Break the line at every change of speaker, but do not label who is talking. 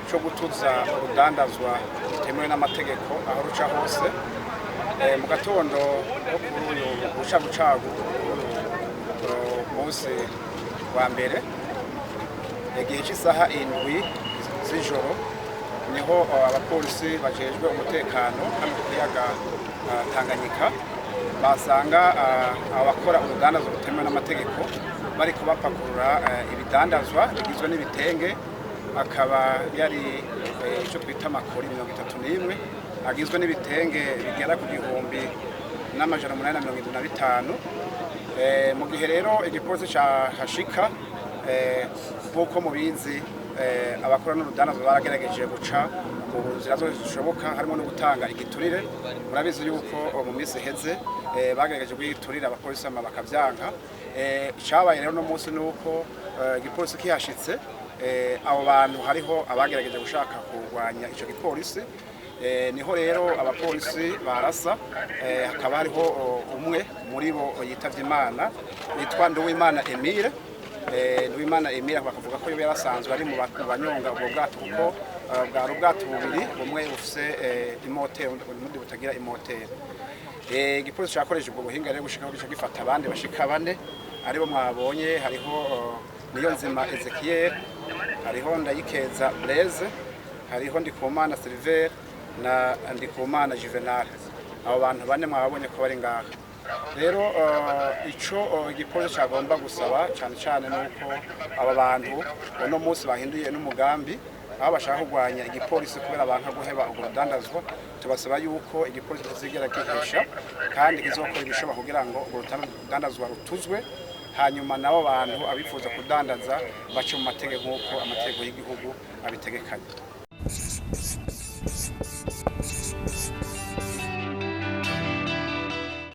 cyo gutuza urudandazwa bitemewe n'amategeko aho ruca hose mu gatondo no kuri uyu bucagucagu munsi wa mbere igihe cy'isaha 7 z'ijoro niho abapolisi bajejwe umutekano hano ku kiyaga Tanganyika basanga abakora urudandazwa butemewe n'amategeko bari kubapakurura ibidandazwa bigizwe n'ibitenge akaba yari icyo twita amakori 31 agizwe n'ibitenge bigera ku 1875 mu gihe rero igipolisi cyahashika nk'uko mubizi abakora n'urudandazwa baragerageje guca mu nzira zose zishoboka harimo no gutanga igiturire murabizi yuko mu minsi iheze bagerageje kwiturira abapolisi bakavyanka cyabaye rero no munsi nuko igipolisi kihashitse abo bantu hariho abagerageje gushaka kurwanya ico gipolisi niho rero abapolisi barasa hakaba hariho umwe muri bo yitavye Imana yitwa Nduwimana Emile Nduwimana Emile bakavuga ko yobe yarasanzwe ari mu banyonga ubwo bwato kuko bwari ubwato bubiri bumwe bufise imoteri ubundi butagira imoteri igipolisi cyakoresheje ubwo buhinga rero gushika gica gifata abandi bashika 4 aribo mwabonye hariho Niyonzima Ezekiel hariho Ndayikeza Blaise hariho Ndikumana Silver na Ndikumana Juvenal abo bantu 4 mwabonye ko bari ngaha rero ico igipolisi cyagomba gusaba cyane nuko aba bantu uno munsi bahinduye n'umugambi aho bashaka kurwanya igipolisi kubera abantu guheba urudandazwa tubasaba yuko igipolisi kizigera gihesha kandi kizokora ibishoboka kugira ngo urudandazwa rutuzwe hanyuma nabo bantu abifuza kudandaza bace mu mategeko nk'uko amategeko y'igihugu abitegekanye.